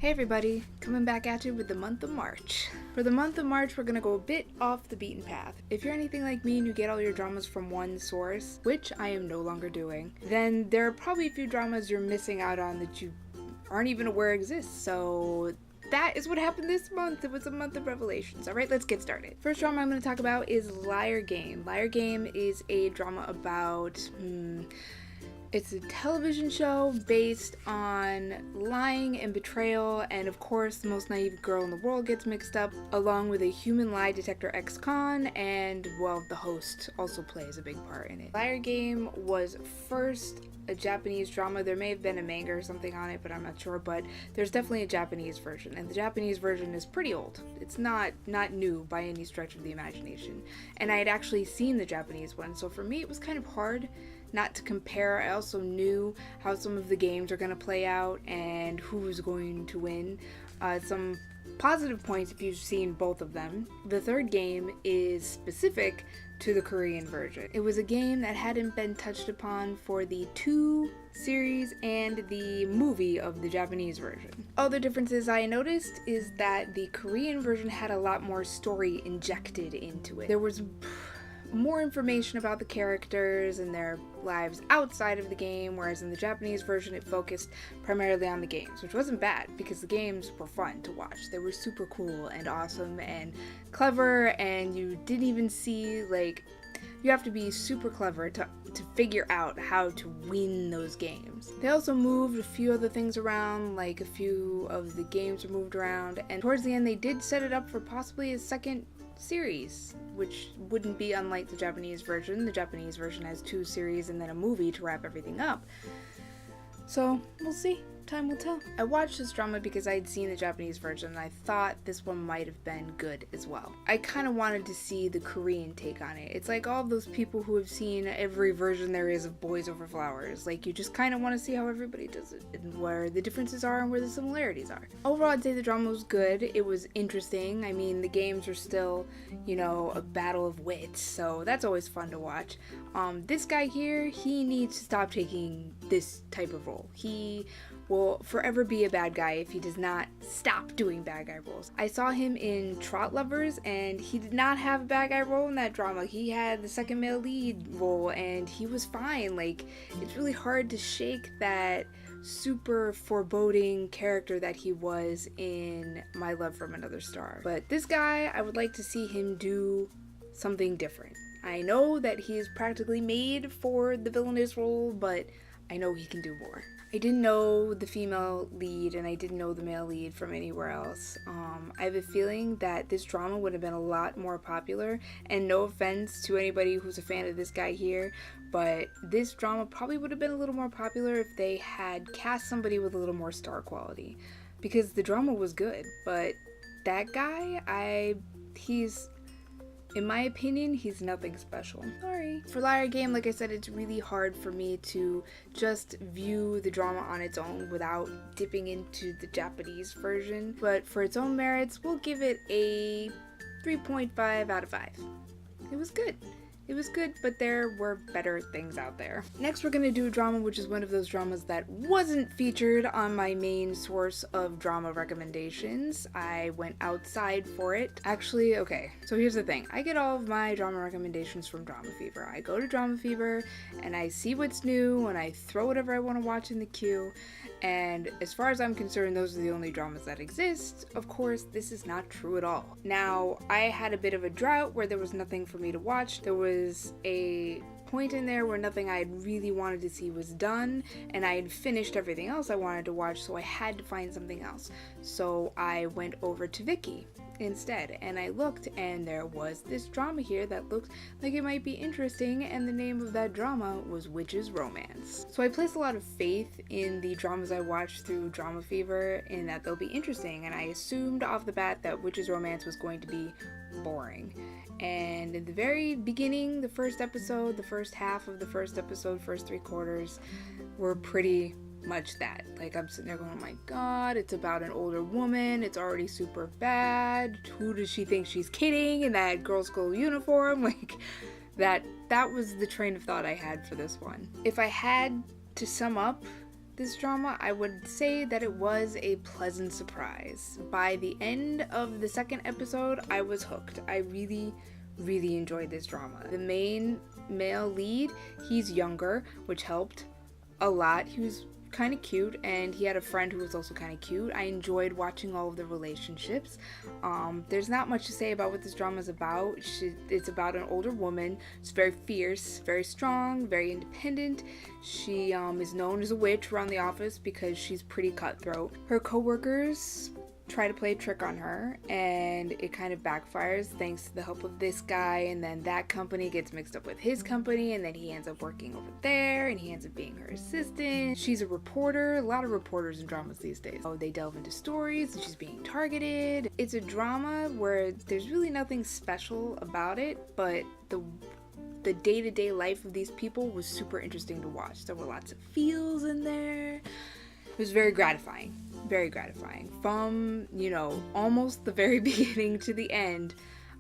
Hey everybody, coming back at you with the month of March. For the month of March, we're gonna go a bit off the beaten path. If you're anything like me and you get all your dramas from one source, which I am no longer doing, then there are probably a few dramas you're missing out on that you aren't even aware exist. So that is what happened this month. It was a month of revelations. Alright, let's get started. First drama I'm going to talk about is Liar Game. Liar Game is a drama about... It's a television show based on lying and betrayal, and of course the most naive girl in the world gets mixed up, along with a human lie detector ex-con, and, well, the host also plays a big part in it. Liar Game was first a Japanese drama. There may have been a manga or something on it, but I'm not sure, but there's definitely a Japanese version, and the Japanese version is pretty old. It's not new by any stretch of the imagination, and I had actually seen the Japanese one, so for me it was kind of hard not to compare. I also knew how some of the games are going to play out and who's going to win. Some positive points if you've seen both of them. The third game is specific to the Korean version. It was a game that hadn't been touched upon for the 2 series and the movie of the Japanese version. Other differences I noticed is that the Korean version had a lot more story injected into it. There was more information about the characters and their lives outside of the game, whereas in the Japanese version it focused primarily on the games, which wasn't bad because the games were fun to watch. They were super cool and awesome and clever, and you didn't even see, like, you have to be super clever to figure out how to win those games. They also moved a few other things around, like a few of the games were moved around, and towards the end they did set it up for possibly a second series, which wouldn't be unlike the Japanese version. The Japanese version has 2 series and then a movie to wrap everything up. So, we'll see. Time will tell. I watched this drama because I had seen the Japanese version and I thought this one might have been good as well. I kind of wanted to see the Korean take on it. It's like all those people who have seen every version there is of Boys Over Flowers. Like, you just kind of want to see how everybody does it and where the differences are and where the similarities are. Overall, I'd say the drama was good. It was interesting. I mean, the games are still, you know, a battle of wits, so that's always fun to watch. This guy here, he needs to stop taking this type of role. He will forever be a bad guy if he does not stop doing bad guy roles. I saw him in Trot Lovers and he did not have a bad guy role in that drama. He had the second male lead role and he was fine. Like, it's really hard to shake that super foreboding character that he was in My Love from Another Star. But this guy, I would like to see him do something different. I know that he is practically made for the villainous role, but I know he can do more. I didn't know the female lead and I didn't know the male lead from anywhere else. I have a feeling that this drama would have been a lot more popular, and no offense to anybody who's a fan of this guy here, but this drama probably would have been a little more popular if they had cast somebody with a little more star quality, because the drama was good, but that guy, in my opinion, he's nothing special. Sorry. For Liar Game, like I said, it's really hard for me to just view the drama on its own without dipping into the Japanese version. But for its own merits, we'll give it a 3.5 out of 5. It was good. It was good, but there were better things out there. Next, we're gonna do a drama, which is one of those dramas that wasn't featured on my main source of drama recommendations. I went outside for it. Actually, okay, so here's the thing. I get all of my drama recommendations from Drama Fever. I go to Drama Fever, and I see what's new, and I throw whatever I want to watch in the queue, and as far as I'm concerned, those are the only dramas that exist. Of course, this is not true at all. Now, I had a bit of a drought where there was nothing for me to watch. There was a point in there where nothing I had really wanted to see was done, and I had finished everything else I wanted to watch, so I had to find something else. So I went over to Viki instead, and I looked, and there was this drama here that looked like it might be interesting, and the name of that drama was Witch's Romance. So I placed a lot of faith in the dramas I watched through Drama Fever in that they'll be interesting, and I assumed off the bat that Witch's Romance was going to be boring. And in the very beginning, the first episode, the first half of the first episode, first 3/4 were pretty much that. Like, I'm sitting there going, oh my god, it's about an older woman, it's already super bad, who does she think she's kidding in that girl school uniform? Like, that was the train of thought I had for this one. If I had to sum up this drama, I would say that it was a pleasant surprise. By the end of the second episode, I was hooked. I really enjoyed this drama. The main male lead, he's younger, which helped a lot. He was kind of cute, and he had a friend who was also kind of cute. I enjoyed watching all of the relationships. There's not much to say about what this drama is about. It's about an older woman. She's very fierce, very strong, very independent. She is known as a witch around the office because she's pretty cutthroat. Her coworkers try to play a trick on her, and it kind of backfires thanks to the help of this guy, and then that company gets mixed up with his company, and then he ends up working over there, and he ends up being her assistant. She's a reporter. A lot of reporters in dramas these days. Oh, they delve into stories, and she's being targeted. It's a drama where there's really nothing special about it, but the day-to-day life of these people was super interesting to watch. There were lots of feels in there. It was very gratifying. Very gratifying. From, almost the very beginning to the end,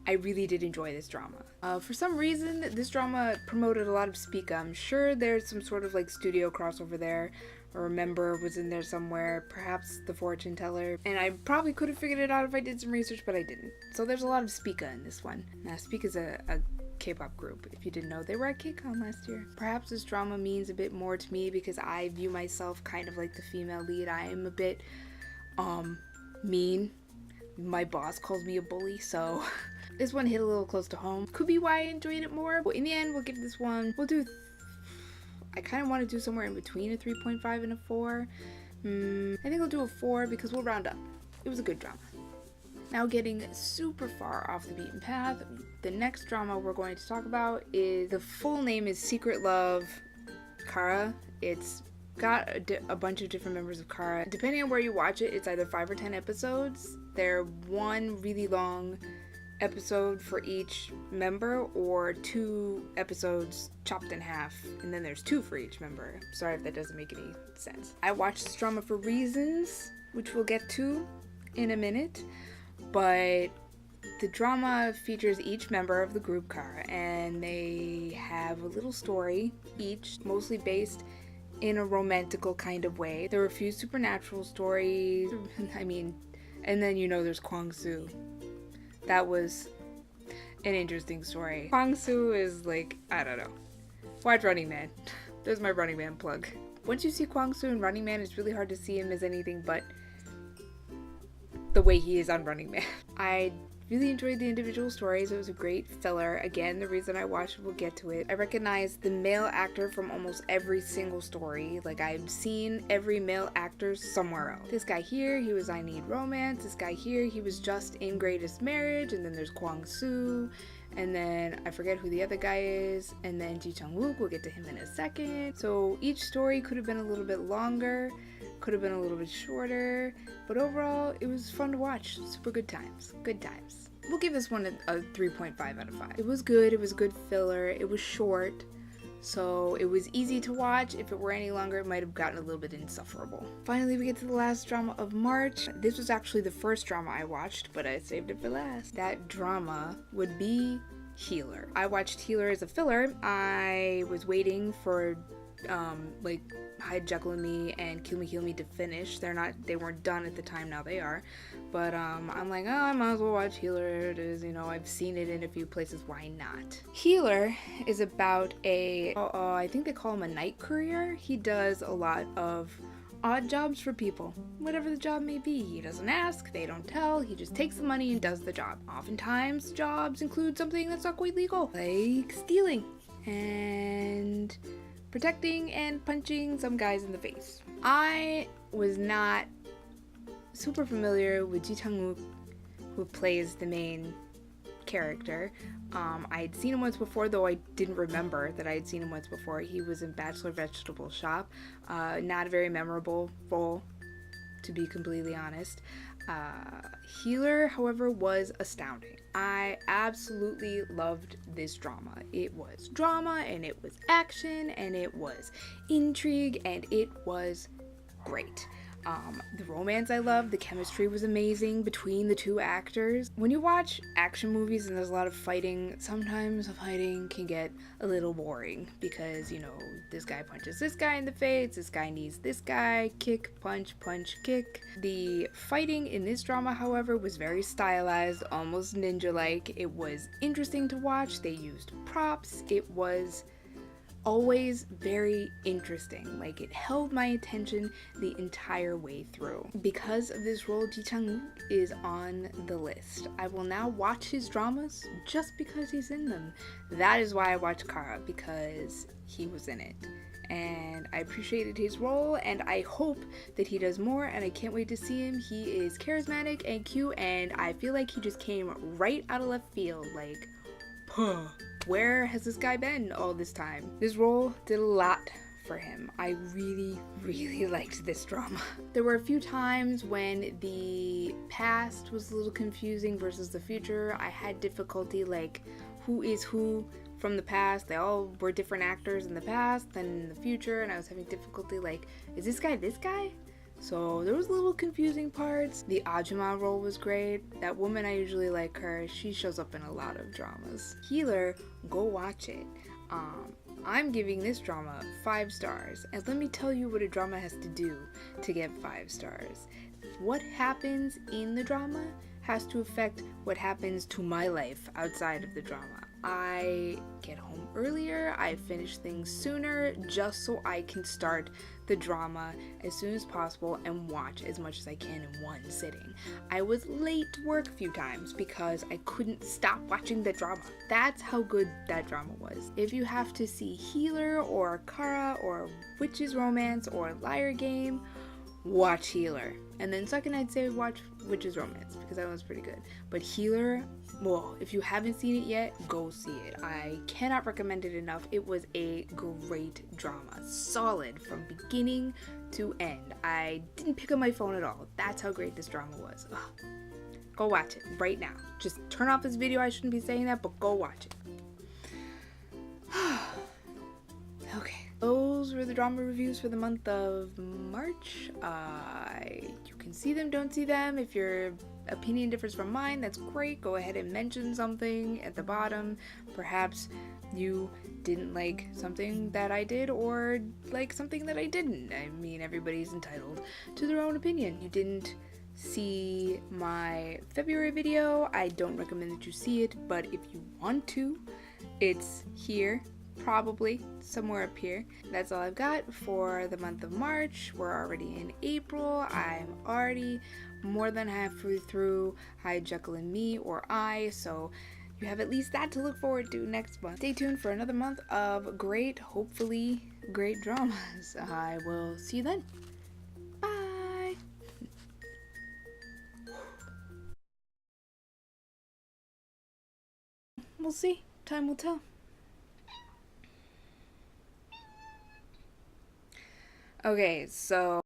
I really did enjoy this drama. For some reason, this drama promoted a lot of speak. I'm sure there's some sort of studio crossover there, or a member was in there somewhere, perhaps the fortune teller. And I probably could have figured it out if I did some research, but I didn't. So there's a lot of Speaka in this one. Now, Speaka is a K-pop group. If you didn't know, they were at KCON last year. Perhaps this drama means a bit more to me because I view myself kind of like the female lead. I am a bit mean. My boss calls me a bully, so this one hit a little close to home. Could be why I enjoyed it more, but in the end, we'll give this one, I kind of want to do somewhere in between a 3.5 and a 4. I think I'll do a 4 because we'll round up. It was a good drama. Now, getting super far off the beaten path, the next drama we're going to talk about is, the full name is Secret Love Kara. It's got a bunch of different members of Kara. Depending on where you watch it, it's either 5 or 10 episodes. They're one really long episode for each member, or 2 episodes chopped in half, and then there's 2 for each member. Sorry if that doesn't make any sense. I watched this drama for reasons, which we'll get to in a minute. But the drama features each member of the group Kara, and they have a little story each, mostly based in a romantical kind of way. There were a few supernatural stories, and then there's Kwang-soo. That was an interesting story. Kwang-soo is I don't know. Watch Running Man. There's my Running Man plug. Once you see Kwang-soo in Running Man, it's really hard to see him as anything but the way he is on Running Man. I really enjoyed the individual stories. It was a great filler. Again, the reason I watched it, we'll get to it. I recognize the male actor from almost every single story. I've seen every male actor somewhere else. This guy here, he was I Need Romance. This guy here, he was just in Greatest Marriage. And then there's Kwang-soo. And then I forget who the other guy is. And then Ji Chang-wook, we'll get to him in a second. So each story could have been a little bit longer, could have been a little bit shorter, but overall it was fun to watch. Super good times. Good times. We'll give this one a 3.5 out of 5. It was good. It was good filler. It was short, so it was easy to watch. If it were any longer, it might have gotten a little bit insufferable. Finally, we get to the last drama of March. This was actually the first drama I watched, but I saved it for last. That drama would be Healer. I watched Healer as a filler. I was waiting for Hide Jekyll and Me and Kill Me to finish. They weren't done at the time, now they are. But I'm like, I might as well watch Healer. It is, I've seen it in a few places, why not? Healer is about I think they call him a night courier. He does a lot of odd jobs for people, whatever the job may be. He doesn't ask, they don't tell, he just takes the money and does the job. Oftentimes, jobs include something that's not quite legal, like stealing and protecting and punching some guys in the face. I was not super familiar with Ji Chang-wook, who plays the main character. I had seen him once before, though I didn't remember that I had seen him once before. He was in Bachelor Vegetable Shop. Not a very memorable role, to be completely honest. Healer, however, was astounding. I absolutely loved this drama. It was drama, and it was action, and it was intrigue, and it was great. The romance I loved, the chemistry was amazing between the two actors. When you watch action movies and there's a lot of fighting, sometimes the fighting can get a little boring because, you know, this guy punches this guy in the face, this guy needs this guy, kick, punch, punch, kick. The fighting in this drama, however, was very stylized, almost ninja-like. It was interesting to watch. They used props. It was always very interesting. Like, it held my attention the entire way through. Because of this role, Ji Chang-wook is on the list. I will now watch his dramas just because he's in them. That is why I watched Kara, because he was in it. And I appreciated his role, and I hope that he does more, and I can't wait to see him. He is charismatic and cute, and I feel like he just came right out of left field. Like, puh. Where has this guy been all this time? This role did a lot for him. I really, really liked this drama. There were a few times when the past was a little confusing versus the future. I had difficulty, like, who is who from the past? They all were different actors in the past than in the future, and I was having difficulty, like, is this guy this guy? So there was little confusing parts. The Ajumma role was great. That woman, I usually like her. She shows up in a lot of dramas. Healer, go watch it. I'm giving this drama 5 stars. And let me tell you what a drama has to do to get 5 stars. What happens in the drama has to affect what happens to my life outside of the drama. I get home earlier, I finish things sooner, just so I can start the drama as soon as possible and watch as much as I can in one sitting. I was late to work a few times because I couldn't stop watching the drama. That's how good that drama was. If you have to see Healer or Kara or Witch's Romance or Liar Game, watch Healer. And then second, I'd say watch Witch's Romance because that one's pretty good. But Healer, well, if you haven't seen it yet, go see it. I cannot recommend it enough. It was a great drama. Solid from beginning to end. I didn't pick up my phone at all. That's how great this drama was. Ugh. Go watch it right now. Just turn off this video. I shouldn't be saying that, but go watch it. Okay. Those were the drama reviews for the month of March. You can see them, don't see them. If your opinion differs from mine, that's great. Go ahead and mention something at the bottom. Perhaps you didn't like something that I did or like something that I didn't. I mean, everybody's entitled to their own opinion. You didn't see my February video. I don't recommend that you see it, but if you want to, it's here. Probably somewhere up here. That's all I've got for the month of March. We're already in April. I'm already more than halfway through Hi Jekyll and Me or I, so you have at least that to look forward to next month. Stay tuned for another month of great, hopefully great dramas. I will see you then. Bye! We'll see. Time will tell. Okay, so